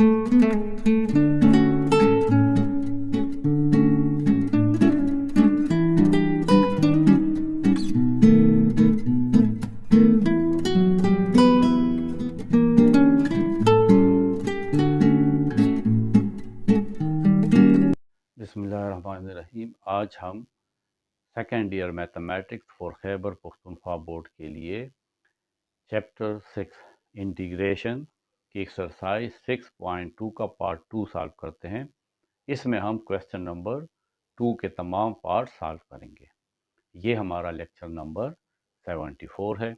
बिस्मिल्लाहिर्रहमानिर्रहीम। आज हम second year mathematics for Khyber Pakhtunkhwa board के लिए चैप्टर 6 इंटीग्रेशन की एक्सरसाइज 6.2 का पार्ट 2 सॉल्व करते हैं। इसमें हम क्वेश्चन नंबर 2 के तमाम पार्ट सॉल्व करेंगे। ये हमारा लेक्चर नंबर 74 है।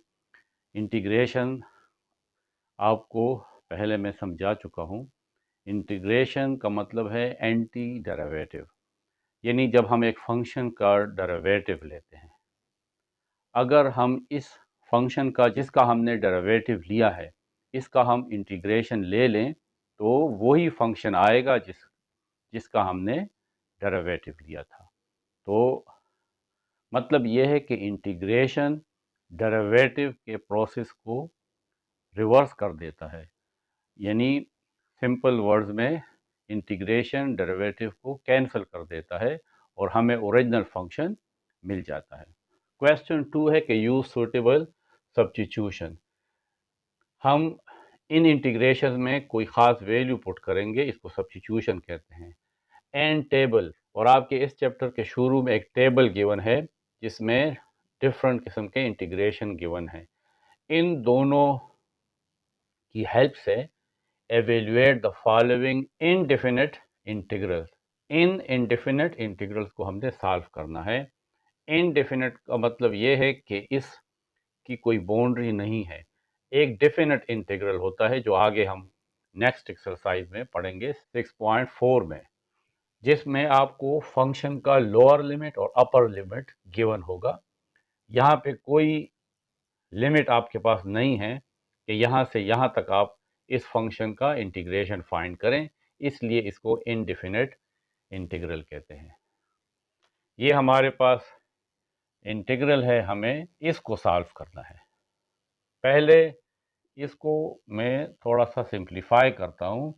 इंटीग्रेशन आपको पहले मैं समझा चुका हूँ। इंटीग्रेशन का मतलब है एंटी डेरिवेटिव, यानी जब हम एक फंक्शन का डेरिवेटिव लेते हैं, अगर हम इस फंक्शन का जिसका हमने डेरिवेटिव लिया है इसका हम इंटीग्रेशन ले लें तो वही फंक्शन आएगा जिसका हमने डेरिवेटिव लिया था। तो मतलब यह है कि इंटीग्रेशन डेरिवेटिव के प्रोसेस को रिवर्स कर देता है, यानी सिंपल वर्ड्स में इंटीग्रेशन डेरिवेटिव को कैंसिल कर देता है और हमें ओरिजिनल फंक्शन मिल जाता है। क्वेश्चन 2 है कि यूज सूटेबल सब्स्टिट्यूशन। हम इन इंटीग्रेशन में कोई ख़ास वैल्यू पुट करेंगे, इसको सब्स्टिट्यूशन कहते हैं। एंड टेबल, और आपके इस चैप्टर के शुरू में एक टेबल गिवन है जिसमें डिफरेंट किस्म के इंटीग्रेशन गिवन है। इन दोनों की हेल्प से evaluate the following indefinite integrals. In indefinite integrals को हमने सॉल्व करना है। इनडेफिनिट का मतलब ये है कि इसकी कोई बाउंड्री नहीं है। एक डेफिनिट इंटीग्रल होता है जो आगे हम नेक्स्ट एक्सरसाइज में पढ़ेंगे 6.4 में, जिसमें आपको फंक्शन का लोअर लिमिट और अपर लिमिट गिवन होगा। यहाँ पे कोई लिमिट आपके पास नहीं है कि यहाँ से यहाँ तक आप इस फंक्शन का इंटीग्रेशन फाइंड करें, इसलिए इसको इनडेफिनिट इंटीग्रल कहते हैं। ये हमारे पास इंटीग्रल है, हमें इसको सॉल्व करना है। पहले इसको मैं थोड़ा सा सिंप्लीफाई करता हूँ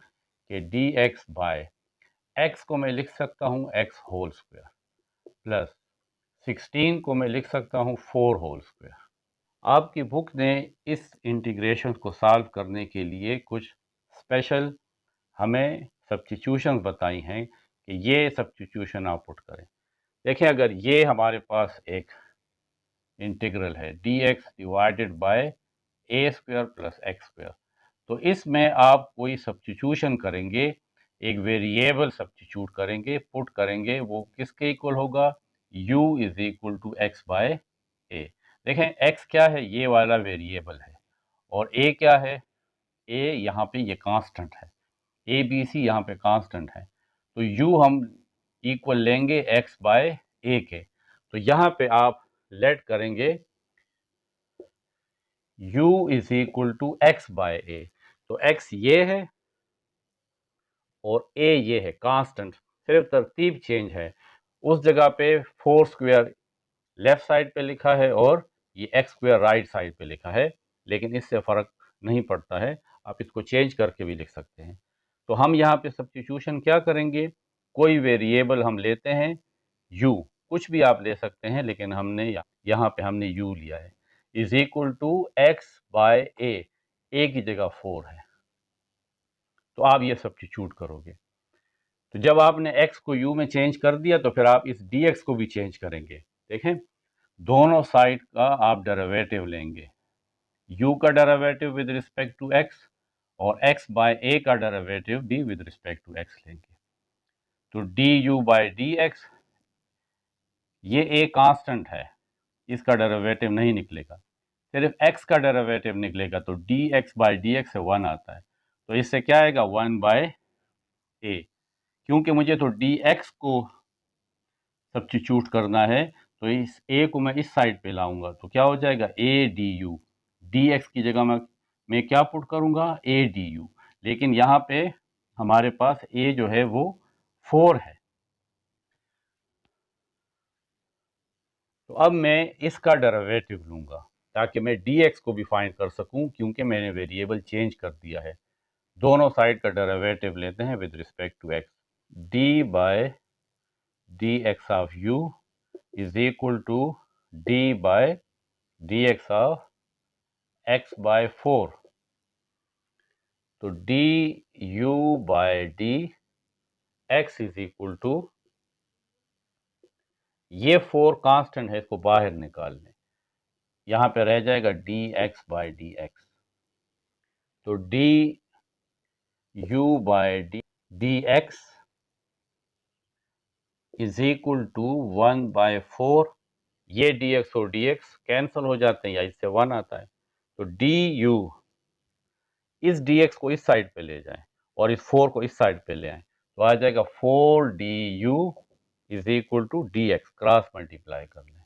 कि डी एक्स बाय एक्स को मैं लिख सकता हूँ एक्स होल स्क्वायर प्लस 16 को मैं लिख सकता हूँ 4 होल स्क्वायर। आपकी बुक ने इस इंटीग्रेशन को सॉल्व करने के लिए कुछ स्पेशल हमें सब्स्टिट्यूशन बताई हैं कि ये सब्स्टिट्यूशन आप पुट करें। देखें, अगर ये हमारे पास एक इंटीग्रल है डी एक्स डिवाइडेड बाय ए स्क्वायर प्लस एक्स स्क्वायर, तो इसमें आप कोई सब्स्टिट्यूशन करेंगे, एक वेरिएबल सब्स्टिट्यूट करेंगे, पुट करेंगे, वो किसके इक्वल होगा? u is equal to x by a. देखें, x क्या है? ये वाला वेरिएबल है, और a क्या है? a यहाँ पे ये कांस्टेंट है, ए बी सी यहाँ पे कांस्टेंट है, तो u हम इक्वल लेंगे x बाय ए के। तो यहाँ पे आप लेट करेंगे u is equal to x by a, तो x ये है और a ये है कांस्टेंट, सिर्फ तरतीब चेंज है। उस जगह पे 4 स्क्वायर लेफ्ट साइड पे लिखा है और ये एक्स स्क्वायर राइट साइड पे लिखा है, लेकिन इससे फ़र्क नहीं पड़ता है, आप इसको चेंज करके भी लिख सकते हैं। तो हम यहाँ पे सब्स्टिट्यूशन क्या करेंगे? कोई वेरिएबल हम लेते हैं u, कुछ भी आप ले सकते हैं, लेकिन हमने यहाँ पे हमने u लिया है, is equal to x by a की जगह 4 है, तो आप ये सब्स्टिट्यूट करोगे। तो जब आपने x को u में चेंज कर दिया तो फिर आप इस dx को भी चेंज करेंगे। देखें, दोनों साइड का आप डेरिवेटिव लेंगे, u का derivative with respect to x और x बाय a का डेरिवेटिव भी विद रिस्पेक्ट टू x लेंगे। तो du बाय dx, ये a कांस्टेंट है, इसका डेरिवेटिव नहीं निकलेगा, सिर्फ x का डेरिवेटिव निकलेगा, तो dx बाय dx से 1 आता है, तो इससे क्या आएगा? 1 बाय a। क्योंकि मुझे तो dx को सब्स्टिट्यूट करना है, तो इस a को मैं इस साइड पे लाऊंगा, तो क्या हो जाएगा? a du, dx की जगह मैं क्या पुट करूंगा? a du, लेकिन यहाँ पे हमारे पास a जो है वो 4 है, तो अब मैं इसका डेरिवेटिव लूंगा ताकि मैं dx को भी फाइंड कर सकूं, क्योंकि मैंने वेरिएबल चेंज कर दिया है। दोनों साइड का डेरिवेटिव लेते हैं with respect to x. D by d x of u is equal to d by d x of x by 4। तो d u by d x is equal to, ये 4 constant है, इसको बाहर निकाल लें, यहां पे रह जाएगा d x by d x. तो d u by d x is equal to 1 by 4। ये डी एक्स और डी एक्स कैंसिल हो जाते हैं या इससे 1 आता है। तो डी यू, इस डी एक्स को इस साइड पे ले जाएं और इस 4 को इस साइड पे ले आए, तो आ जाएगा 4 d u is equal to d x, cross multiply कर लें।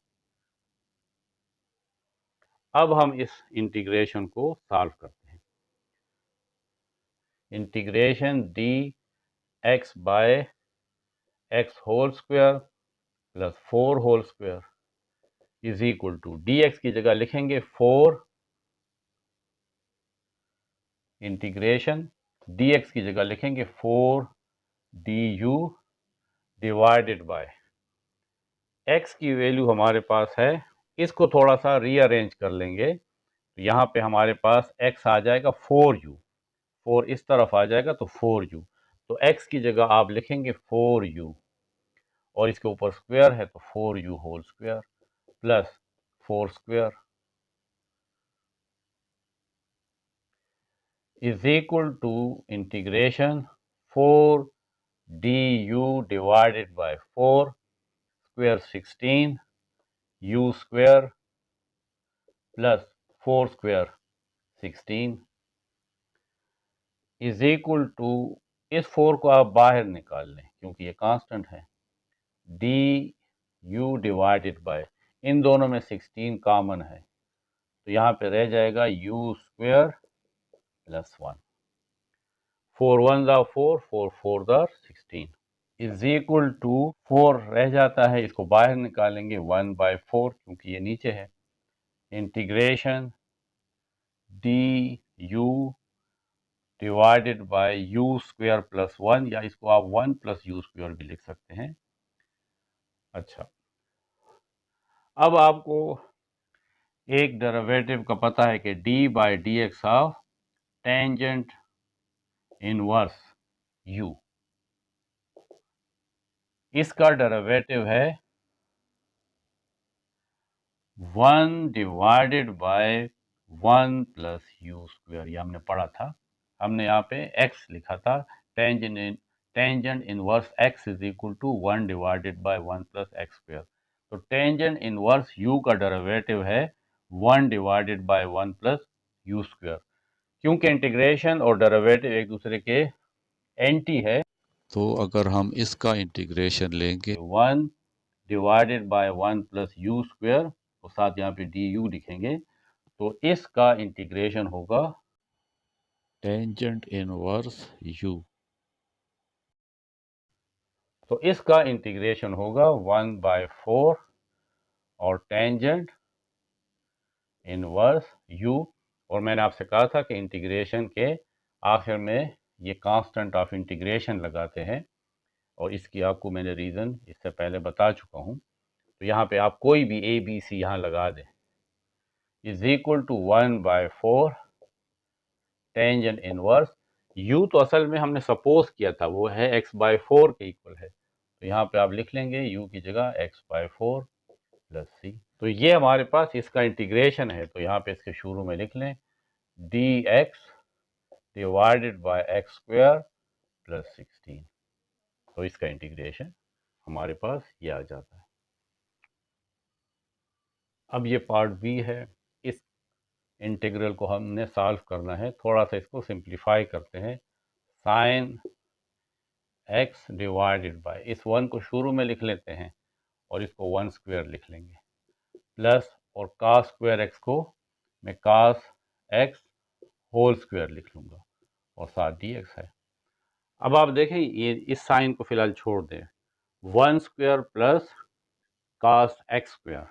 अब हम इस इंटीग्रेशन को सॉल्व करते हैं। Integration d x by x whole square plus 4 whole square is equal to, d x की जगह लिखेंगे 4, इंटीग्रेशन डी एक्स की जगह लिखेंगे 4 d u divided by, x की वैल्यू हमारे पास है, इसको थोड़ा सा रीअरेंज कर लेंगे, तो यहाँ पे हमारे पास x आ जाएगा 4u, 4 इस तरफ आ जाएगा तो 4u, तो x की जगह आप लिखेंगे 4u और इसके ऊपर स्क्वायर है तो 4u whole square plus 4 square is equal to integration 4 du divided by 4 square 16 u square plus 4 square 16 is equal to, इस 4 को आप बाहर निकाल लें क्योंकि ये कांस्टेंट है, डी यू डिवाइडेड बाय, इन दोनों में 16 कॉमन है तो यहाँ पे रह जाएगा यू स्क्वायर प्लस 1, 4 1 ज़ा 4, 4 4 ज़ा 16 इज इक्वल टू, 4 रह जाता है, इसको बाहर निकालेंगे 1 बाय 4 क्योंकि ये नीचे है, integration D u divided bye you square plus 1, या इसको आप 1 प्लस यू स्क्वायर भी लिख सकते हैं। अच्छा, अब आपको एक डेरिवेटिव का पता है कि d by d x of tangent inverse you, इसका डेरिवेटिव है 1 divided by 1 plus u square, ये हमने पढ़ा था, हमने यहाँ पे x लिखा था, tangent inverse x is equal to 1 divided by 1 plus x square. तो टेंजेंट इनवर्स u का डेरिवेटिव है 1 divided by 1 plus u square, क्योंकि इंटीग्रेशन और डेरिवेटिव एक दूसरे के एंटी है, तो अगर हम इसका इंटीग्रेशन लेंगे 1 divided by 1 plus u square और साथ यहाँ पे डी यू लिखेंगे, तो इसका इंटीग्रेशन होगा टेंजेंट इनवर्स यू, तो इसका इंटीग्रेशन होगा 1 बाय 4 और टेंजेंट इनवर्स u, और मैंने आपसे कहा था कि इंटीग्रेशन के आखिर में ये कांस्टेंट ऑफ इंटीग्रेशन लगाते हैं, और इसकी आपको मैंने रीज़न इससे पहले बता चुका हूँ। तो यहाँ पे आप कोई भी a b c यहाँ लगा दें, is equal to 1 by 4 tangent inverse u, तो असल में हमने सपोज किया था वो है x बाय 4 के इक्वल है, तो यहाँ पे आप लिख लेंगे u की जगह x बाय 4 प्लस सी। तो ये हमारे पास इसका इंटीग्रेशन है, तो यहाँ पे इसके शुरू में लिख लें D x divided by x square plus 16, तो इसका इंटीग्रेशन हमारे पास ये आ जाता है। अब ये पार्ट बी है, इस इंटीग्रल को हमने सॉल्व करना है, थोड़ा सा इसको सिंप्लीफाई करते हैं, साइन एक्स डिवाइडेड बाय, इस 1 को शुरू में लिख लेते हैं और इसको 1 स्क्वायर लिख लेंगे, प्लस और कास स्क्वायर एक्स को मैं कास एक्स होल स्क्वायर लिख लूँगा और साथ डी एक्स है। अब आप देखें ये इस साइन को फिलहाल छोड़ दें, 1 square plus cos x square,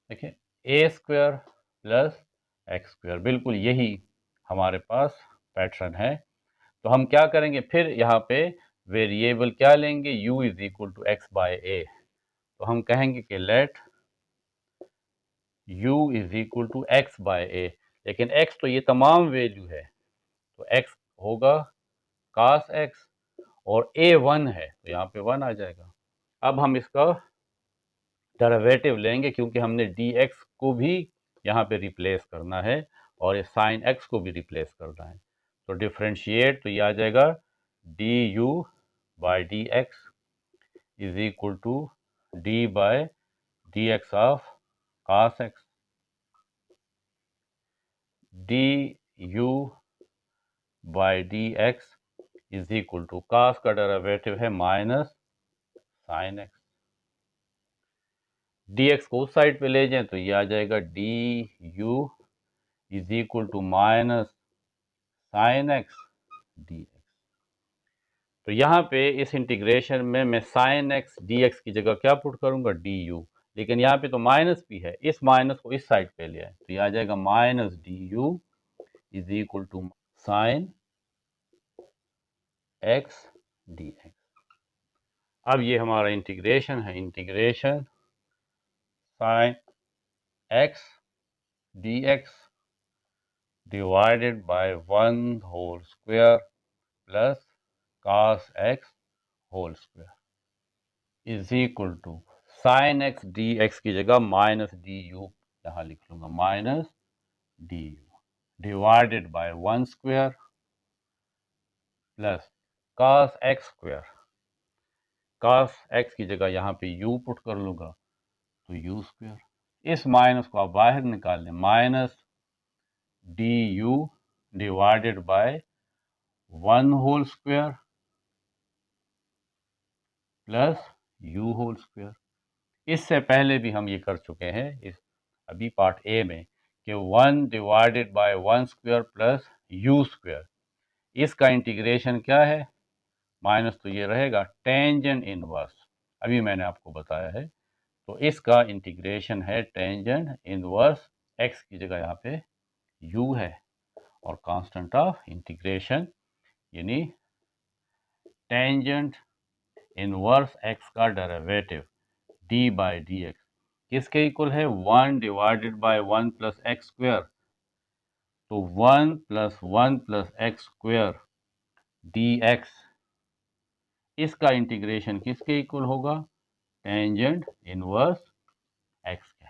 देखिए a square plus x square, बिल्कुल यही हमारे पास पैटर्न है। तो हम क्या करेंगे, फिर यहाँ पे वेरिएबल क्या लेंगे, u is equal to x by a. तो हम कहेंगे कि let u is equal to x by a, लेकिन x तो ये तमाम वैल्यू है, तो x होगा cos x, और a 1 है तो यहाँ पे 1 आ जाएगा। अब हम इसका डेरिवेटिव लेंगे क्योंकि हमने dx को भी यहाँ पे रिप्लेस करना है और ये sin x को भी रिप्लेस करना है। तो डिफ्रेंशिएट, तो ये आ जाएगा du by d x is equal to d by d x of cos x, du by d x is equal to cos का डेरिवेटिव है माइनस sin x। dx को उस साइड पे ले जाएं तो ये आ जाएगा du is equal to minus sine x d x. तो यहाँ पे इस इंटीग्रेशन में मैं साइन एक्स डी एक्स की जगह क्या पुट करूंगा, डी यू, लेकिन यहाँ पे तो माइनस भी है, इस माइनस को इस साइड पे ले आए तो ये आ जाएगा minus d u is equal to sine x d x. अब ये हमारा इंटीग्रेशन है, integration sine x d x divided by 1 whole square plus cos x whole square is equal to sine x d x की जगह minus d u यहाँ लिख लूंगा, minus d u divided by 1 square plus cos x square, cos x की जगह यहाँ पे u put कर लूंगा तो u स्क्वायर, इस माइनस को आप बाहर निकाल लें, minus d u divided by 1 whole square plus u whole square. इससे पहले भी हम ये कर चुके हैं इस अभी पार्ट ए में कि 1 divided by 1 square plus u square, इसका इंटीग्रेशन क्या है, माइनस तो ये रहेगा टेंजेंट इनवर्स, अभी मैंने आपको बताया है। तो इसका इंटीग्रेशन है टेंजेंट इनवर्स, x की जगह यहाँ पे u है और कांस्टेंट ऑफ इंटीग्रेशन यानी टेंजेंट इनवर्स x का derivative d by d x किसके इक्वल है, 1 divided by 1 plus x square, तो 1 plus 1 plus x square d x, इसका इंटीग्रेशन किसके इक्वल होगा, टेंजेंट इनवर्स एक्स के।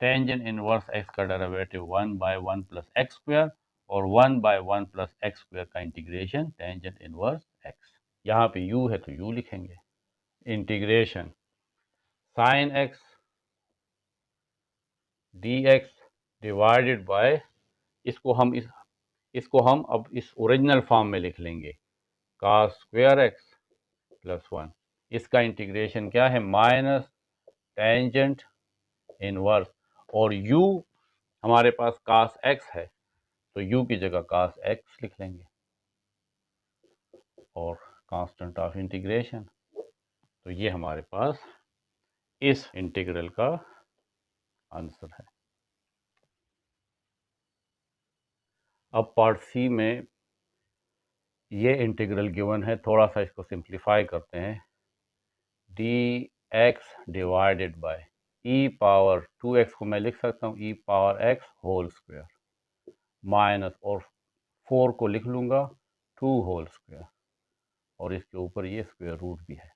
टेंजेंट इनवर्स एक्स का derivative 1 by 1 plus x square और 1 बाय 1 प्लस एक्स स्क्वायर का इंटीग्रेशन टेंजेंट इनवर्स एक्स। यहाँ पे u है तो u लिखेंगे, integration sine x d x divided bye, इसको हम अब इस ओरिजिनल फॉर्म में लिख लेंगे, cos स्क्वायर एक्स प्लस 1, इसका इंटीग्रेशन क्या है, माइनस टेंजेंट इनवर्स, और u हमारे पास cos x है तो u की जगह cos x लिख लेंगे और कांस्टेंट ऑफ इंटीग्रेशन। तो ये हमारे पास इस इंटीग्रल का आंसर है। अब पार्ट सी में ये इंटीग्रल गिवन है, थोड़ा सा इसको सिंप्लीफाई करते हैं, d x divided by e power 2x को मैं लिख सकता हूँ e power x whole square minus, और 4 को लिख लूँगा 2 होल स्क्वायर और इसके ऊपर ये स्क्वायर रूट भी है।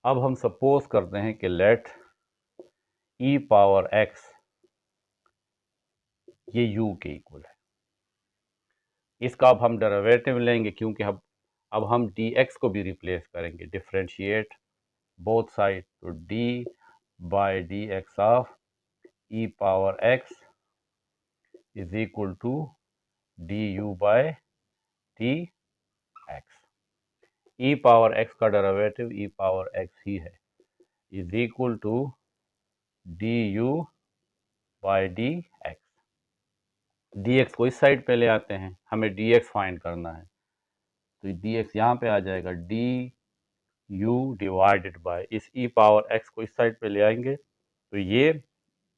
अब हम सपोज करते हैं कि लेट ई पावर x ये u के इक्वल है, इसका अब हम डेरिवेटिव लेंगे क्योंकि अब हम dx को भी रिप्लेस करेंगे, डिफ्रेंशिएट बोथ साइड, तो d by d x of e power x is equal to d u by d x. E power x का डेरिवेटिव ई पावर x ही है, is equal to d u by d x. D x को इस side पे ले आते हैं, हमें डी एक्स फाइंड करना है, तो डी एक्स यहाँ पे आ जाएगा डी यू डिवाइडेड बाय, इस ई पावर एक्स को इस साइड पे ले आएंगे तो ये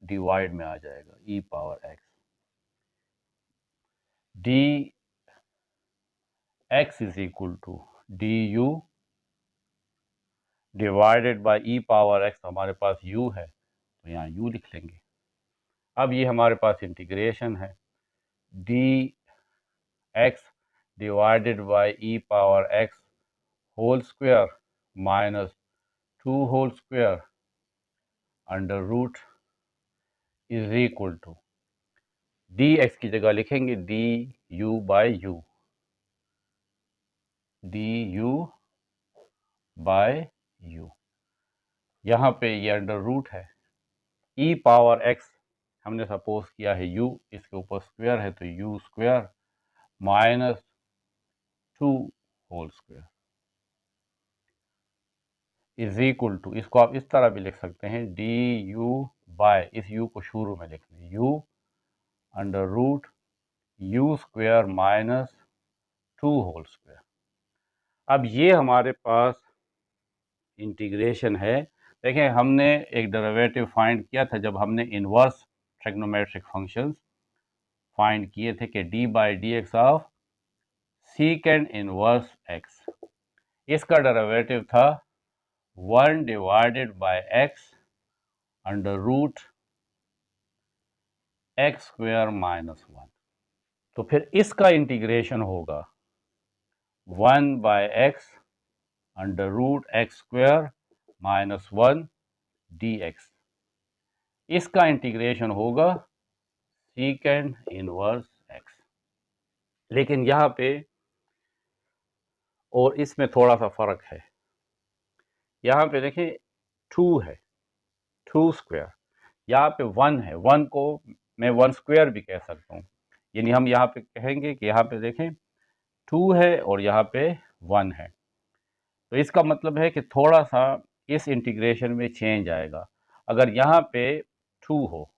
डिवाइड में आ जाएगा e power x. D x is equal to d u divided by e power x, हमारे पास u है तो यहाँ u लिख लेंगे। अब ये हमारे पास इंटीग्रेशन है, d x divided by e power x whole square minus 2 whole square under root is equal to d x की जगह लिखेंगे d u by u, d u by u, यहाँ पे ये अंडर रूट है, ई पावर एक्स हमने suppose किया है u, इसके ऊपर स्क्वायर है तो u square minus 2 whole square is equal to, इसको आप इस तरह भी लिख सकते हैं डी यू बाय, इस u को शुरू में लिख लें u under root u square minus 2 whole square. अब ये हमारे पास इंटीग्रेशन है। देखें हमने एक डेरिवेटिव फाइंड किया था जब हमने इनवर्स ट्रिग्नोमेट्रिक फंक्शंस फाइंड किए थे कि d by d x of secant inverse x, इसका डेरिवेटिव था 1 divided by x under root x square minus 1। तो फिर इसका इंटीग्रेशन होगा 1 by x under root x square minus 1 d x, इसका इंटीग्रेशन होगा सीकेंड इनवर्स एक्स। लेकिन यहाँ पे और इसमें थोड़ा सा फ़र्क है, यहाँ पे देखें 2 है, 2 स्क्वायर, यहाँ पे 1 है, 1 को मैं 1 स्क्वायर भी कह सकता हूँ, यानी हम यहाँ पे कहेंगे कि यहाँ पे देखें 2 है और यहाँ पे 1 है, तो इसका मतलब है कि थोड़ा सा इस इंटीग्रेशन में चेंज आएगा। अगर यहाँ पे 2 हो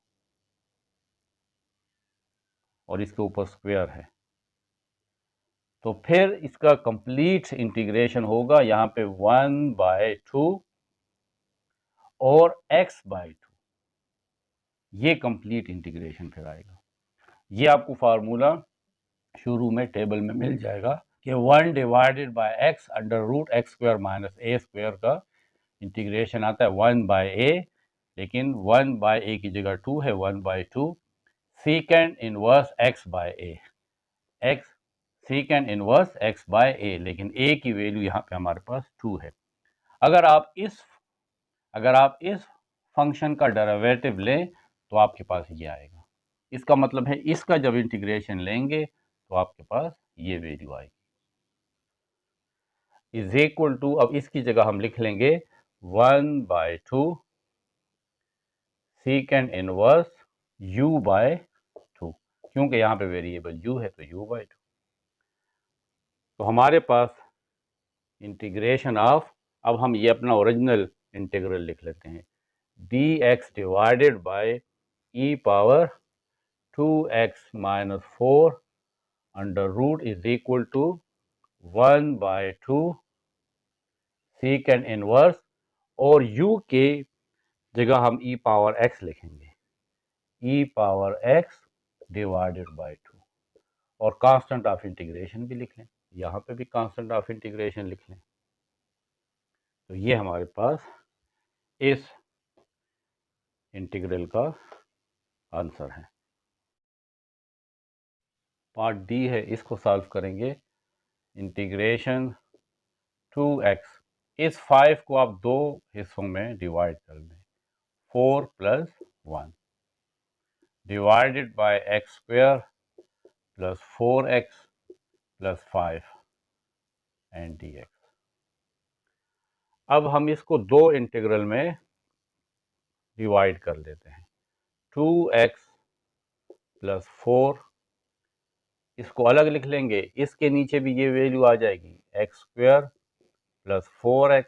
और इसके ऊपर स्क्वायर है तो फिर इसका कंप्लीट इंटीग्रेशन होगा यहाँ पे 1 बाय 2 और x बाय 2, ये कंप्लीट इंटीग्रेशन फिर आएगा। ये आपको फार्मूला शुरू में टेबल में मिल जाएगा कि 1 divided by x under root x square minus a square का इंटीग्रेशन आता है 1 बाय a, लेकिन 1 बाय a की जगह 2 है, 1 by 2 secant inverse x bye a, x secant inverse x bye a, लेकिन a की वैल्यू यहाँ पे हमारे पास 2 है। अगर आप इस फंक्शन का डेरिवेटिव लें तो आपके पास ये आएगा, इसका मतलब है इसका जब इंटीग्रेशन लेंगे तो आपके पास ये वैल्यू आएगी इज इक्वल टू, अब इसकी जगह हम लिख लेंगे 1 by 2 secant inverse u by 2, क्योंकि यहाँ पे वेरिएबल u है तो u बाय 2। तो हमारे पास इंटीग्रेशन ऑफ, अब हम ये अपना ओरिजिनल इंटीग्रल लिख लेते हैं, dx divided by e power 2x minus 4 under root is equal to 1 by 2 secant inverse, और u के जगह हम ई पावर x लिखेंगे, e power x divided by 2, और कांस्टेंट ऑफ इंटीग्रेशन भी लिख लें, यहाँ पे भी कांस्टेंट ऑफ इंटीग्रेशन लिख लें। तो ये हमारे पास इस इंटीग्रल का आंसर है। पार्ट डी है, इसको सॉल्व करेंगे। इंटीग्रेशन 2x, इस 5 को आप दो हिस्सों में डिवाइड कर दें, 4 plus 1 divided by x square plus 4x plus 5 and dx। अब हम इसको दो इंटीग्रल में डिवाइड कर लेते हैं, 2x प्लस 4, इसको अलग लिख लेंगे, इसके नीचे भी ये वैल्यू आ जाएगी, x square plus 4x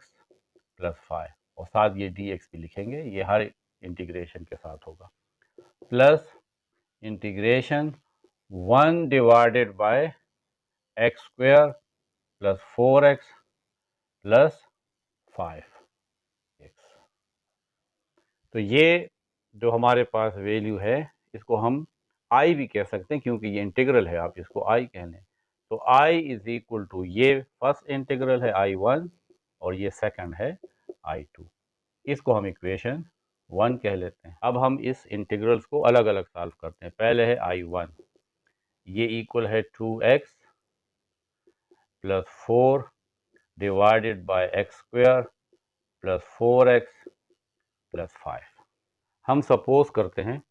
plus 5, और साथ ये dx भी लिखेंगे, ये हर इंटीग्रेशन के साथ होगा, plus integration 1 divided by x square plus 4x plus 5x। तो ये जो हमारे पास वैल्यू है इसको हम आई भी कह सकते हैं क्योंकि ये इंटीग्रल है, आप इसको आई कह लें। तो आई इज इक्वल टू, ये फर्स्ट इंटीग्रल है I1 और ये सेकंड है I2। इसको हम इक्वेशन 1 कह लेते हैं। अब हम इस इंटीग्रल्स को अलग अलग सॉल्व करते हैं। पहले है I1, ये इक्वल है 2x plus 4 divided by x square plus 4x plus 5। हम सपोज करते हैं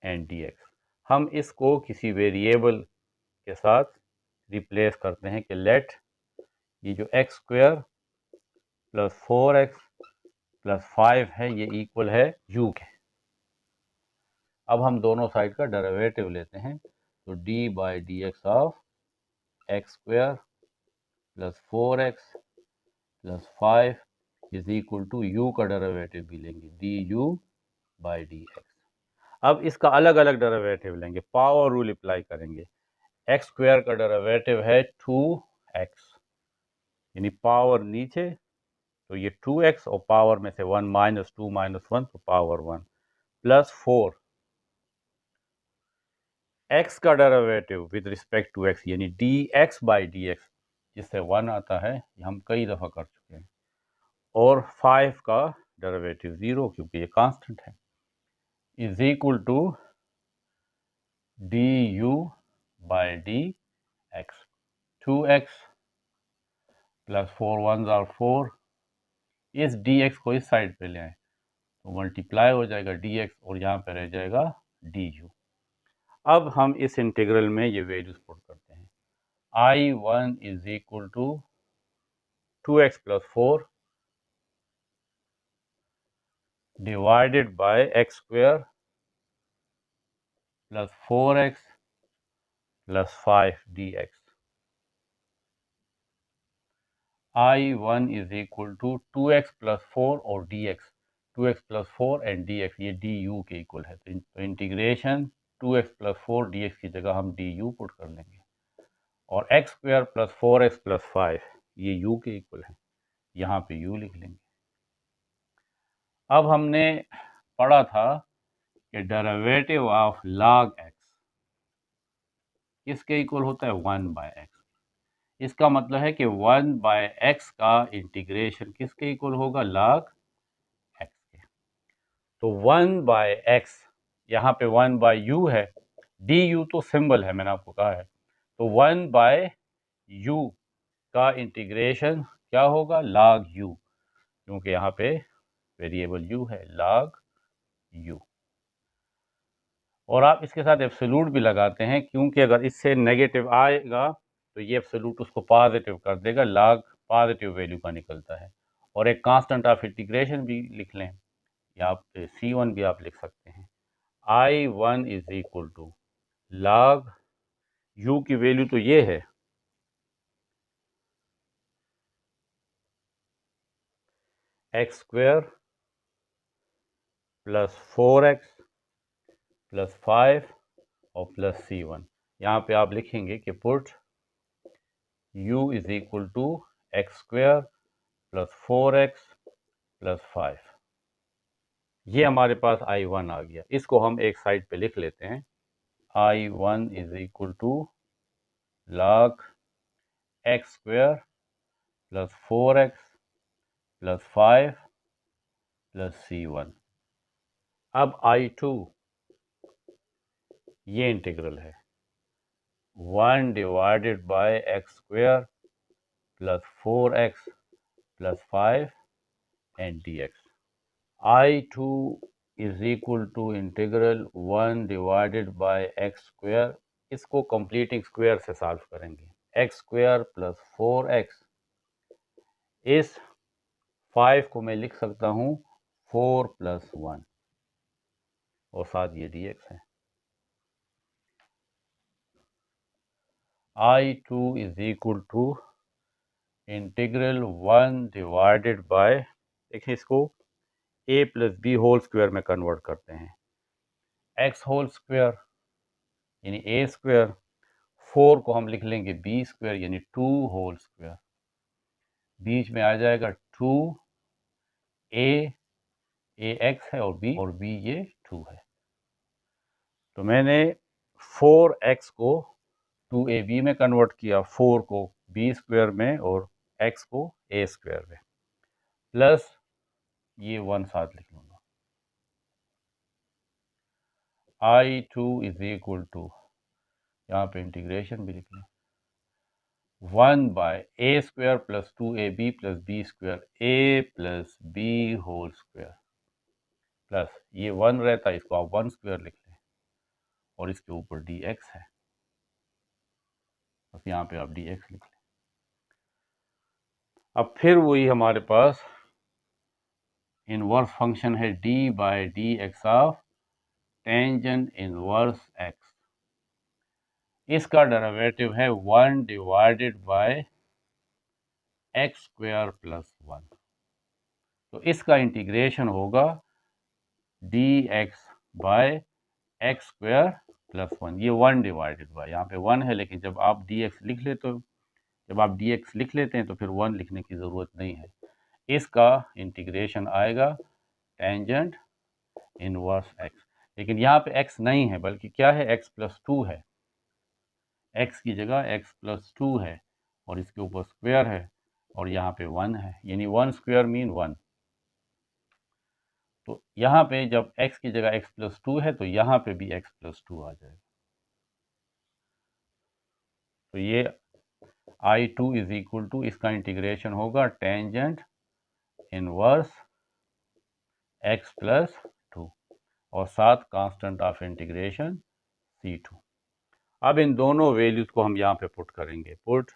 एन डी एक्स, हम इसको किसी वेरिएबल के साथ रिप्लेस करते हैं कि लेट ये जो x square plus 4x plus 5 है ये इक्वल है u के। अब हम दोनों साइड का डेरिवेटिव लेते हैं, तो d by d x of x square plus 4x plus 5 is equal to u का डेरिवेटिव भी लेंगे, du बाई डी एक्स। अब इसका अलग अलग डेरिवेटिव लेंगे, पावर रूल अप्लाई करेंगे। एक्स स्क्वायर का डेरिवेटिव है 2x, यानी पावर नीचे तो ये 2x और पावर में से 1 माइनस 2 माइनस 1 तो पावर 1 प्लस 4 x का derivative with respect to x यानी dx बाई डी एक्स, जिससे 1 आता है, हम कई दफ़ा कर चुके हैं। और 5 का डेरिवेटिव 0 क्योंकि ये कांस्टेंट है, is equal to du by d x. 2x plus 4 1 or 4, इस dx को इस साइड पे ले आए तो मल्टीप्लाई हो जाएगा dx और यहाँ पे रह जाएगा du। अब हम इस इंटीग्रल में ये वैल्यूज पुट करते हैं। I1 is equal to 2x plus 4 divided by x square plus 4x plus 5 dx। I1 is equal to 2x plus 4 और dx, 2x plus 4 and dx ये du के इक्वल है, तो इंटीग्रेशन 2x प्लस 4 dx की जगह हम du पुट कर लेंगे और x square plus 4x plus 5 ये u के इक्वल है, यहाँ पे u लिख लेंगे। अब हमने पढ़ा था कि डेरिवेटिव ऑफ log x किसके इक्वल होता है, 1 बाय एक्स। इसका मतलब है कि 1 बाय एक्स का इंटीग्रेशन किसके इक्वल होगा, log x के। तो 1 बाय एक्स, यहाँ पे 1 बाय u है, du तो सिंबल है, मैंने आपको कहा है, तो 1 बाय u का इंटीग्रेशन क्या होगा, log u, क्योंकि यहाँ पे वेरिएबल u है, log u। और आप इसके साथ एब्सोल्यूट भी लगाते हैं क्योंकि अगर इससे नेगेटिव आएगा तो ये एब्सोल्यूट उसको पॉजिटिव कर देगा, log पॉजिटिव वैल्यू का निकलता है। और एक कांस्टेंट ऑफ इंटीग्रेशन भी लिख लें, या आप C1 भी आप लिख सकते हैं। I1 is equal to log u की वैल्यू तो ये है, x square plus 4x plus 5 और प्लस C1। यहाँ पे आप लिखेंगे कि put u is equal to x square plus 4x plus 5। ये हमारे पास I1 आ गया, इसको हम एक साइड पे लिख लेते हैं। I1 is equal to log x square plus 4x plus 5 plus C1। अब I2 ये इंटीग्रल है, 1 divided by x square plus 4x plus 5 and dx। I2 is equal to integral 1 divided by x square, इसको completing square से solve करेंगे, x square plus 4x, इस 5 को मैं लिख सकता हूँ 4 प्लस 1 और साथ ये dx है। I2 is equal to integral 1 divided by, देखिए इसको a plus b whole square में कन्वर्ट करते हैं, x होल स्क्वायर यानी a स्क्वायर, 4 को हम लिख लेंगे b स्क्वायर यानी 2 होल स्क्वायर, बीच में आ जाएगा 2 a x है और b ये 2 है। तो मैंने 4x को 2ab में कन्वर्ट किया, 4 को b स्क्वायर में और x को a स्क्वायर में, प्लस ये 1 साथ लिख लूँगा। I2 इज इक्वल टू, यहाँ पे इंटीग्रेशन भी लिख लें, 1 by a square plus 2ab plus b square a plus b whole square, plus ये 1 रहता है, इसको आप 1 स्क्वायर लिख लें और इसके ऊपर dx है, बस यहाँ पे आप dx लिख लें। अब फिर वही हमारे पास इनवर्स फंक्शन है d by d x of tangent inverse x, इसका डेरिवेटिव है 1 divided by x square plus 1, तो इसका इंटीग्रेशन होगा dx by x square plus 1, ये 1 डिवाइडेड बाय, यहाँ पे 1 है लेकिन जब आप dx लिख लेते हो, जब आप dx लिख लेते हैं तो फिर 1 लिखने की ज़रूरत नहीं है। इसका इंटीग्रेशन आएगा टेंजेंट इनवर्स x, लेकिन यहाँ पे x नहीं है बल्कि क्या है, x प्लस 2 है, x की जगह x प्लस 2 है और इसके ऊपर स्क्वायर है और यहाँ पे 1 है, यानी 1 स्क्वायर मीन 1। तो यहाँ पे जब x की जगह x प्लस 2 है तो यहाँ पे भी x प्लस 2 आ जाएगा। तो ये I2 इज इक्वल टू, इसका इंटीग्रेशन होगा टेंजेंट इनवर्स x प्लस 2 और साथ कांस्टेंट ऑफ इंटीग्रेशन C2। अब इन दोनों वैल्यूज को हम यहाँ पे पुट करेंगे, put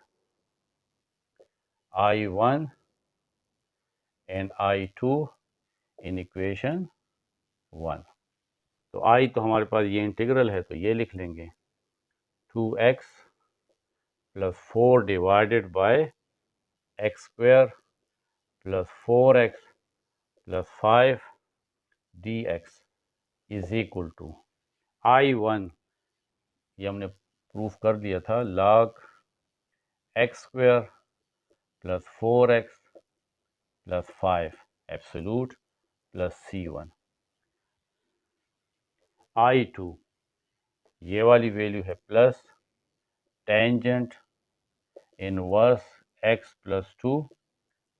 I1 and I2 in equation 1। तो I तो हमारे पास ये इंटीग्रल है तो ये लिख लेंगे 2x plus 4 divided by x square plus 4x plus 5 dx is equal to I1, ये हमने प्रूफ कर दिया था, log x square plus 4x plus 5 absolute plus C1। I2 ये वाली वैल्यू है plus tangent inverse x plus 2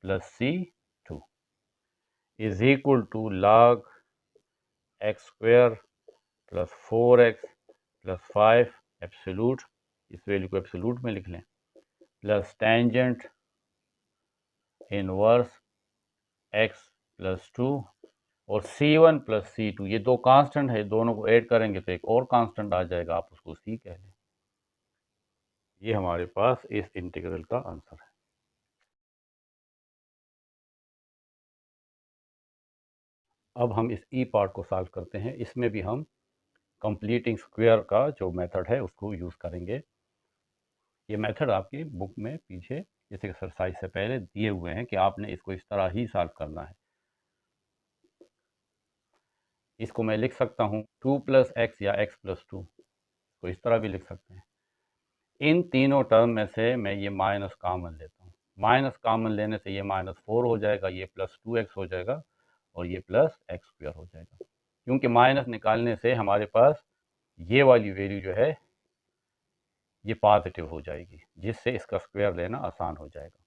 plus C2 is equal to log x square plus 4x plus 5 absolute, इस value को एब्सोल्यूट में लिख लें, plus tangent inverse x plus 2 और C1 plus C2, ये दो कांस्टेंट है, दोनों को ऐड करेंगे तो एक और कांस्टेंट आ जाएगा, आप उसको C कह लें। ये हमारे पास इस इंटीग्रल का आंसर है। अब हम इस ई पार्ट को सॉल्व करते हैं, इसमें भी हम कंप्लीटिंग स्क्वायर का जो मेथड है उसको यूज़ करेंगे। ये मेथड आपकी बुक में पीछे इस एक्सरसाइज से पहले दिए हुए हैं कि आपने इसको इस तरह ही सॉल्व करना है। इसको मैं लिख सकता हूँ 2 प्लस एक्स या x प्लस 2, तो इस तरह भी लिख सकते हैं। इन तीनों टर्म में से मैं ये माइनस कॉमन लेता हूँ, माइनस कॉमन लेने से ये -4 हो जाएगा, ये प्लस 2x हो जाएगा और ये प्लस एक्स स्क्वायर हो जाएगा, क्योंकि माइनस निकालने से हमारे पास ये वाली वैल्यू जो है ये पॉजिटिव हो जाएगी, जिससे इसका स्क्वायर लेना आसान हो जाएगा।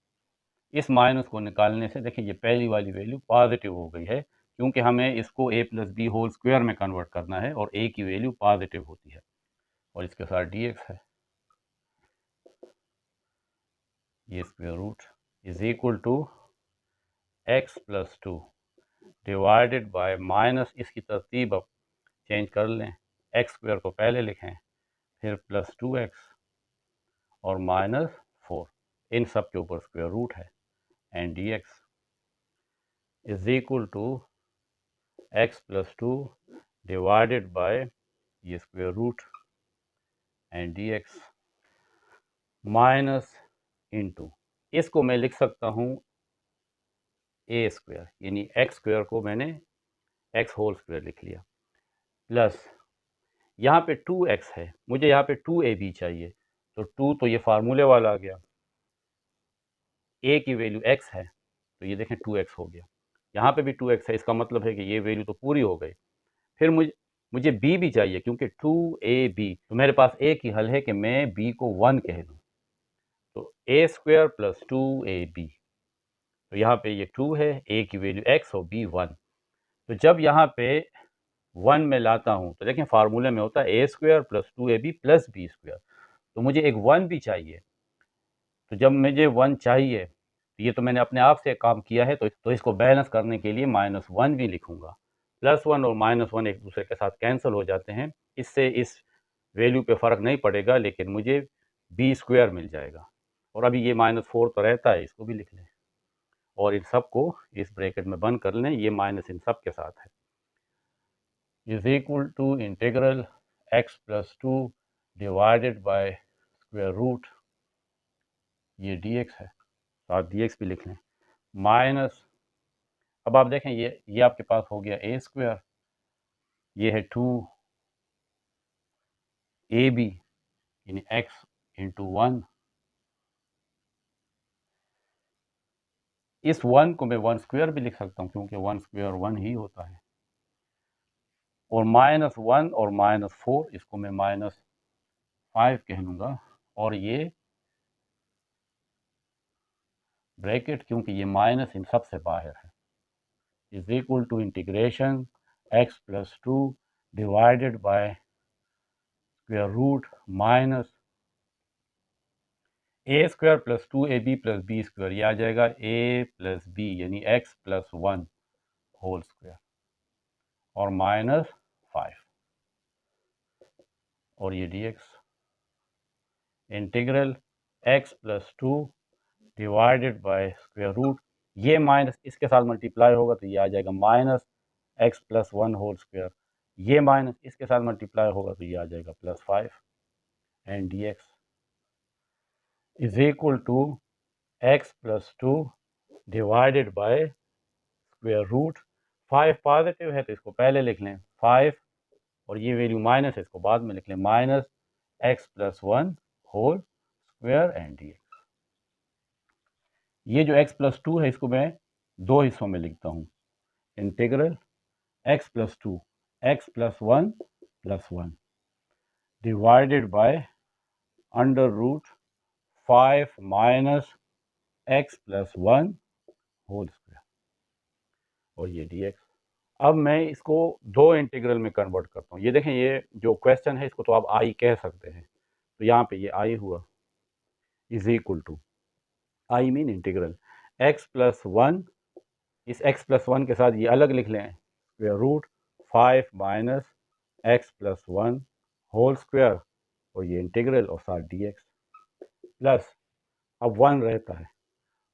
इस माइनस को निकालने से देखिए ये पहली वाली वैल्यू पॉजिटिव हो गई है, क्योंकि हमें इसको a plus b whole square में कन्वर्ट करना है और a की वैल्यू पॉजिटिव होती है और इसके साथ dx है, ये square root is equal to x plus 2 divided by minus, इसकी तरतीब अब चेंज कर लें, एक्स स्क्वायर को पहले लिखें फिर प्लस 2x और -4, इन सब के ऊपर स्क्वायर रूट है, and dx is equal to x plus 2 divided by ये square root and dx minus into, इसको मैं लिख सकता हूँ a स्क्वायर, यानी x स्क्वायर को मैंने x होल स्क्वायर लिख लिया, प्लस यहाँ पे 2x है, मुझे यहाँ पे 2ab चाहिए, तो 2 तो ये फार्मूले वाला आ गया, a की वैल्यू x है तो ये देखें 2x हो गया, यहाँ पे भी 2x है, इसका मतलब है कि ये वैल्यू तो पूरी हो गई। फिर मुझे मुझे b भी चाहिए क्योंकि 2ab, तो मेरे पास एक ही हल है कि मैं b को 1 कह दूं, तो a² प्लस 2ab, तो यहाँ पे ये 2 है, a की वैल्यू x और b 1। तो जब यहाँ पे 1 में लाता हूँ तो देखें फार्मूले में होता है a² plus 2ab plus b², तो मुझे एक 1 भी चाहिए। तो जब मुझे 1 चाहिए, तो ये तो मैंने अपने आप से काम किया है, तो इसको बैलेंस करने के लिए -1 भी लिखूंगा। +1 और -1 एक दूसरे के साथ कैंसिल हो जाते हैं, इससे इस वैल्यू पे फ़र्क नहीं पड़ेगा, लेकिन मुझे b² मिल जाएगा। और अभी ये -4 तो रहता है, इसको भी लिख लें और इन सब को इस ब्रैकेट में बंद कर लें, ये माइनस इन सब के साथ है, is equal to integral x plus 2 divided by square root, ये dx है, साथ dx भी लिख लें, माइनस, अब आप देखें ये आपके पास हो गया a², ये है 2ab यानी x इंटू 1, इस 1 को मैं 1² भी लिख सकता हूँ क्योंकि 1² 1 ही होता है, और -1 और -4 इसको मैं -5 कह लूँगा, और ये ब्रैकेट क्योंकि ये माइनस इन सब से बाहर है, is equal to integration x plus 2 divided by square root minus a² plus 2ab plus b², ये आ जाएगा a प्लस b यानी x प्लस 1 होल स्क्वायर और -5, और ये dx integral x plus 2 divided by square root, ये minus इसके साथ मल्टीप्लाई होगा तो ये आ जाएगा -x प्लस 1 होल स्क्वायर, ये माइनस इसके साथ मल्टीप्लाई होगा तो ये आ जाएगा +5, and dx is equal to x plus 2 divided by square root, 5 positive है तो इसको पहले लिख लें 5, और ये वैल्यू माइनस है इसको बाद में लिख लें, -x plus 1 whole square and dx। ये जो x प्लस 2 है इसको मैं दो हिस्सों में लिखता हूँ, integral x plus 2 x plus 1 plus 1 divided by under root 5 minus x plus 1 whole square, और ये dx। अब मैं इसको दो इंटीग्रल में कन्वर्ट करता हूँ, ये देखें ये जो क्वेश्चन है इसको तो आप आई कह सकते हैं, तो यहाँ पे ये आई हुआ, is equal to I mean integral x plus 1, इस x प्लस 1 के साथ ये अलग लिख लें, square root 5 minus x plus 1 whole square, और ये इंटीग्रल और साथ dx, प्लस अब 1 रहता है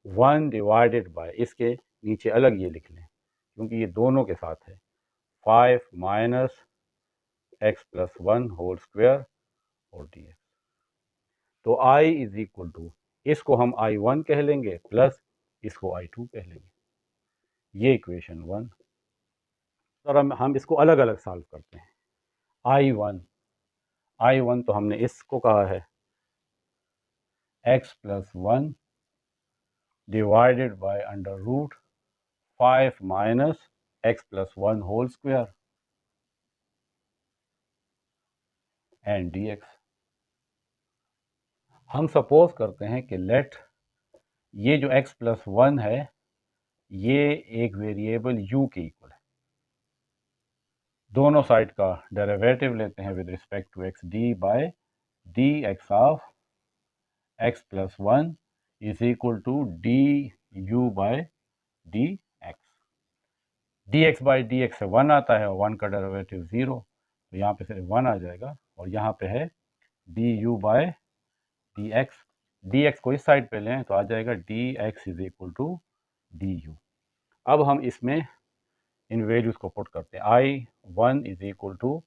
1 डिवाइडेड बाय, इसके नीचे अलग ये लिख लें क्योंकि ये दोनों के साथ है, 5 minus x plus 1 whole square और dx। तो I इज इक्वल टू, इसको हम I1 कह लेंगे प्लस इसको I2 कह लेंगे, ये इक्वेशन 1। और हम इसको अलग अलग सॉल्व करते हैं, I1 तो हमने इसको कहा है x plus 1 divided by under root 5 minus x plus 1 whole square and dx। हम सपोज करते हैं कि लेट ये जो x प्लस 1 है ये एक वेरिएबल u के इक्वल है, दोनों साइड का डेरिवेटिव लेते हैं with respect to x, d by dx of x plus 1 is equal to du by dx, dx by dx से 1 आता है और 1 का डेरिवेटिव 0, तो यहाँ पे सिर्फ 1 आ जाएगा, और यहाँ पे है du बाय dx, dx को इस साइड पे लें तो आ जाएगा dx is equal to du। अब हम इसमें इन वैल्यूज़ को पुट करते हैं, I1 is equal to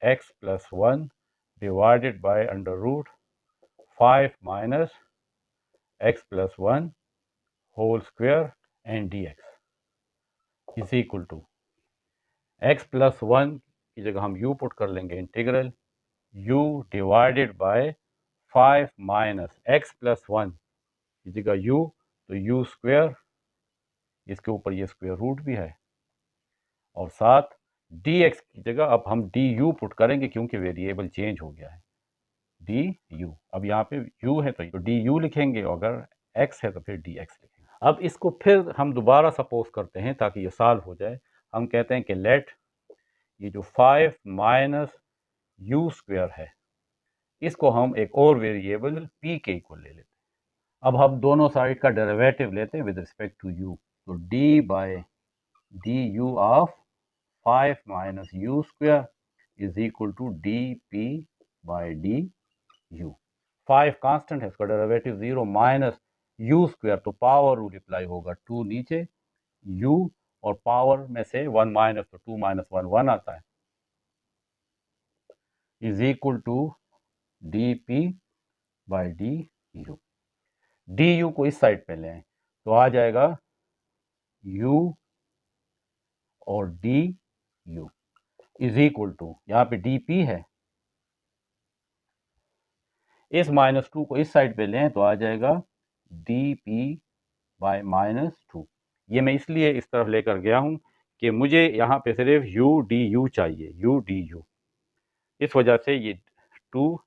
x plus 1 divided by under root 5 minus x plus 1 whole square and dx is equal to x plus 1 की जगह हम u पुट कर लेंगे, integral u divided by 5 minus x plus 1 की जगह u तो u square, इसके ऊपर ये स्क्वायर रूट भी है, और साथ dx की जगह अब हम du पुट करेंगे क्योंकि वेरिएबल चेंज हो गया है, du। अब यहाँ पे u है तो du लिखेंगे, और अगर x है तो फिर dx लिखेंगे। अब इसको फिर हम दोबारा सपोज करते हैं ताकि ये सॉल्व हो जाए। हम कहते हैं कि लेट ये जो 5 माइनस यू स्क्वायर है, इसको हम एक और वेरिएबल p के इक्वल ले लेते हैं। अब हम दोनों साइड का डेरिवेटिव लेते हैं विद रिस्पेक्ट टू u, तो d by du of 5 minus u square is equal to dp by du। 5 constant है, इसका डेरिवेटिव 0 माइनस यू स्क्वायर, तो पावर रूल अप्लाई होगा, 2 नीचे u और पावर में से 1 माइनस, तो 2 माइनस 1 1 आता है, is equal to dp by du। du को इस साइड पे ले आए तो आ जाएगा u और du इज इक्वल टू, यहाँ पे dp है, इस -2 को इस साइड पे लें तो आ जाएगा dp बाय -2। ये मैं इसलिए इस तरफ लेकर गया हूँ कि मुझे यहाँ पे सिर्फ u du चाहिए, u du। इस वजह से ये 2,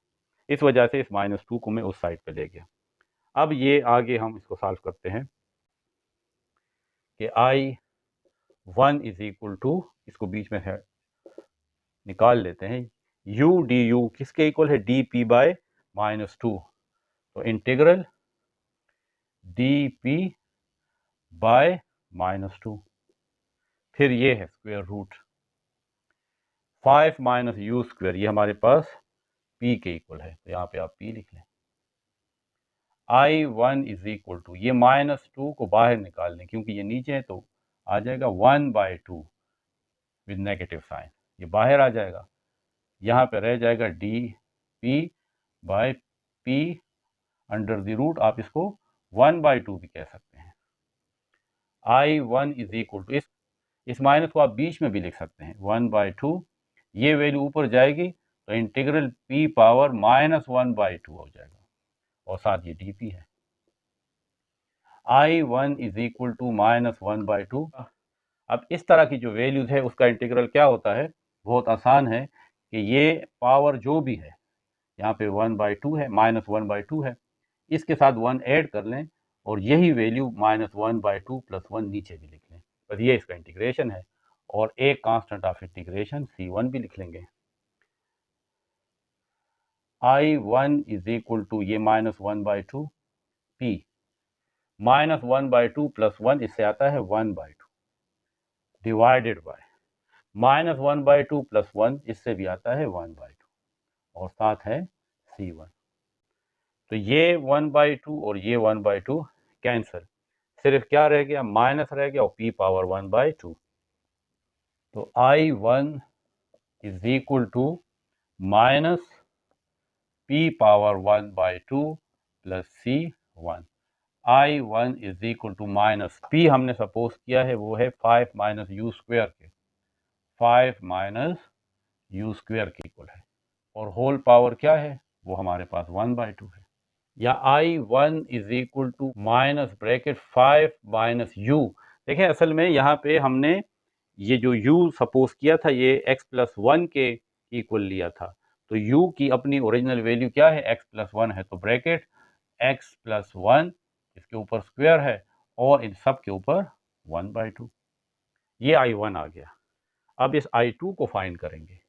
इस वजह से इस -2 को मैं उस साइड पे ले गया। अब ये आगे हम इसको सॉल्व करते हैं कि I1 इज इक्वल टू, इसको बीच में है निकाल लेते हैं, u du किसके इक्वल है, dp बाय -2, तो इंटीग्रल dp बाय -2, फिर ये है square root 5 minus u square, ये हमारे पास p के इक्वल है, तो यहाँ पे आप p लिख लें। I1 इज इक्वल टू, ये -2 को बाहर निकाल लें क्योंकि ये नीचे है, तो आ जाएगा 1/2 विद नेगेटिव साइन, ये बाहर आ जाएगा, यहाँ पे रह जाएगा dp by p under the root, आप इसको 1/2 भी कह सकते हैं। I1 इज इक्वल टू, इस माइनस को आप बीच में भी लिख सकते हैं, 1/2, ये वैल्यू ऊपर जाएगी तो इंटीग्रल p पावर -1/2 हो जाएगा, और साथ ये dp है। I1 is equal to -1/2। अब इस तरह की जो वैल्यूज है उसका इंटीग्रल क्या होता है, बहुत आसान है कि ये पावर जो भी है, यहाँ पे 1/2 है, -1/2 है, इसके साथ 1 ऐड कर लें और यही वैल्यू -1/2 + 1 नीचे भी लिख लें, बस ये इसका इंटीग्रेशन है। और एक कांस्टेंट ऑफ इंटीग्रेशन C1 भी लिख लेंगे। I1 इज इक्वल टू, ये -1/2 p, -1/2 + 1 इससे आता है 1/2 डिवाइडेड बाय -1/2 + 1 इससे भी आता है 1/2, और साथ है C1। तो ये 1/2 और ये 1/2 कैंसिल, सिर्फ क्या रह गया, माइनस रह गया और p पावर 1/2। तो I1 is equal to minus p power 1/2 + C1। I1 is equal to minus p हमने सपोज किया है वो है 5 माइनस यू स्क्वायर के, 5 माइनस यू स्क्वायर के इक्वल है, और होल पावर क्या है, वो हमारे पास 1/2 है। या I1 is equal to minus bracket 5 minus u, देखें असल में यहाँ पे हमने ये जो u सपोज किया था ये x + 1 के इक्वल लिया था, तो u की अपनी ओरिजिनल वैल्यू क्या है, x + 1 है, तो ब्रैकेट x + 1 इसके ऊपर स्क्वायर है और इन सब के ऊपर 1/2, ये I1 आ गया। अब इस I2 को फाइंड करेंगे,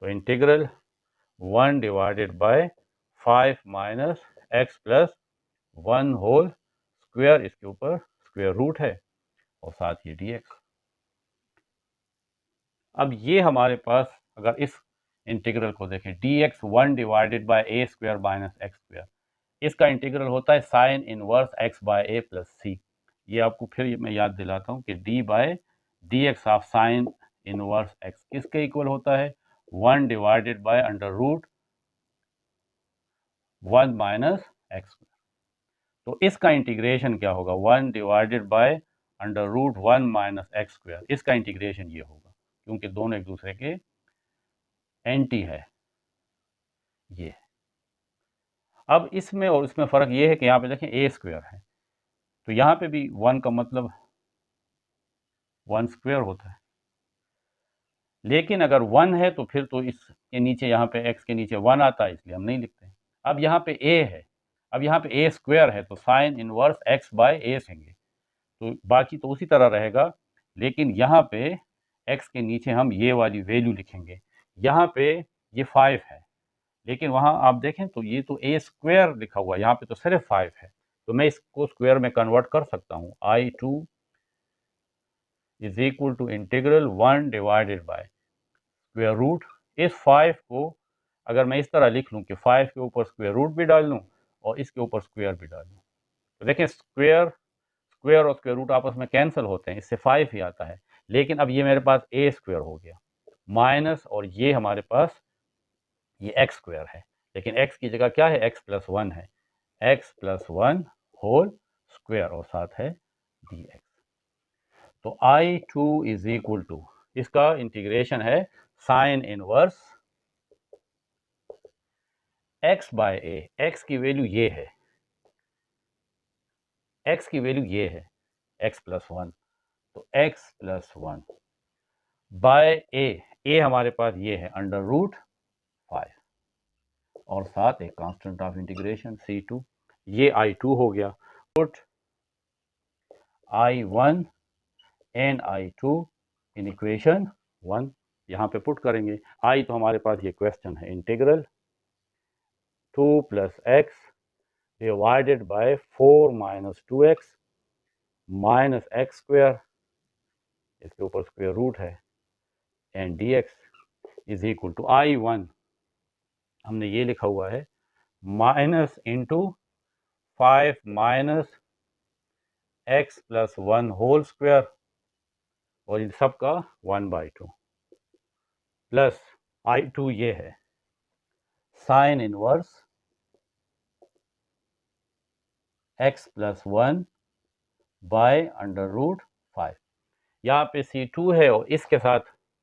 तो integral 1 divided by 5 minus x + 1 whole square, इसके ऊपर स्क्वायर रूट है और साथ ये dx। अब ये हमारे पास अगर इस इंटीग्रल को देखें, dx 1 divided bye a² minus x², इसका इंटीग्रल होता है sine inverse x bye a + c। ये आपको फिर मैं याद दिलाता हूँ कि d by dx of sine inverse x किसके इक्वल होता है, 1 divided by under root 1 minus x²। तो इसका इंटीग्रेशन क्या होगा, 1 divided by under root 1 minus x², इसका इंटीग्रेशन ये होगा क्योंकि दोनों एक दूसरे के एंटी है ये। अब इसमें और इसमें फ़र्क ये है कि यहाँ पे देखें a² है, तो यहाँ पे भी 1 का मतलब 1² होता है, लेकिन अगर 1 है तो फिर तो इसके नीचे यहाँ पे x के नीचे 1 आता है, इसलिए हम नहीं लिखते हैं। अब यहाँ पे a है, अब यहाँ पे a स्क्वायर है तो sine inverse x bye a लेंगे, तो बाकी तो उसी तरह रहेगा, लेकिन यहाँ पे x के नीचे हम ये वाली वैल्यू लिखेंगे। यहाँ पे ये 5 है, लेकिन वहाँ आप देखें तो ये तो a स्क्वायर लिखा हुआ है, यहाँ पे तो सिर्फ 5 है, तो मैं इसको स्क्वायर में कन्वर्ट कर सकता हूँ। I2 is equal to integral 1 divided by square root. इस 5 को अगर मैं इस तरह लिख लूँ कि 5 के ऊपर स्क्वायर रूट भी डाल लूँ और इसके ऊपर स्क्वायर भी डाल लूँ, तो देखें स्क्वायर और स्क्वायर रूट आपस में कैंसिल होते हैं, इससे 5 ही आता है। लेकिन अब ये मेरे पास a स्क्वायर हो गया माइनस, और ये हमारे पास ये x स्क्वायर है, लेकिन x की जगह क्या है, x प्लस 1 है, x प्लस 1 होल स्क्वायर और साथ है dx। तो I2 इज इक्वल टू, इसका इंटीग्रेशन है sine inverse x bye a। x की वैल्यू ये है, x की वैल्यू ये है x प्लस 1, तो x प्लस 1 बाय a हमारे पास ये है अंडर रूट 5 और साथ एक कांस्टेंट ऑफ इंटीग्रेशन c2, ये I2 हो गया। Put I1 and I2 in equation 1, यहाँ पे पुट करेंगे। I तो हमारे पास ये क्वेश्चन है, integral 2 plus x divided by 4 minus 2x minus x square, इसके ऊपर स्क्वायर रूट है, and dx is equal to I1 हमने ये लिखा हुआ है minus into 5 minus x plus 1 whole square, और इन सब का 1/2 प्लस I2 ये है sine inverse x plus 1 by under root 5। यहाँ पे c2 है और इसके साथ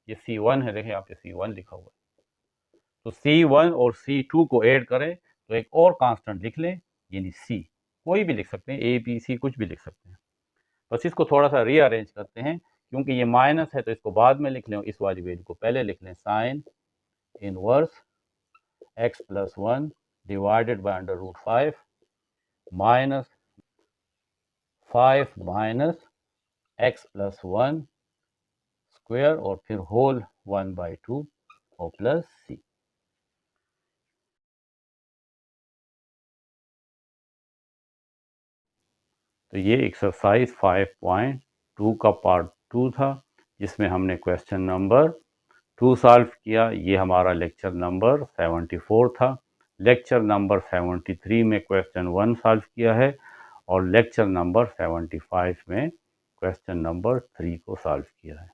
ये c1 है, देखें यहाँ पे c1 लिखा हुआ है, तो c1 और c2 को ऐड करें तो एक और कांस्टेंट लिख लें, यानी c, कोई भी लिख सकते हैं, a b c कुछ भी लिख सकते हैं। बस इसको थोड़ा सा रीअरेंज करते हैं, क्योंकि ये माइनस है तो इसको बाद में लिख लें, इस वाली वैल्यू को पहले लिख लें, sine inverse x plus 1 divided by under root 5 minus 5 minus x plus 1 square और फिर होल 1/2 और प्लस c। तो ये एक्सरसाइज 5.2 का पार्ट 2 था, जिसमें हमने क्वेश्चन नंबर 2 सॉल्व किया। ये हमारा लेक्चर नंबर 74 था। लेक्चर नंबर 73 में क्वेश्चन 1 सॉल्व किया है और लेक्चर नंबर 75 में क्वेश्चन नंबर 3 को सॉल्व किया है।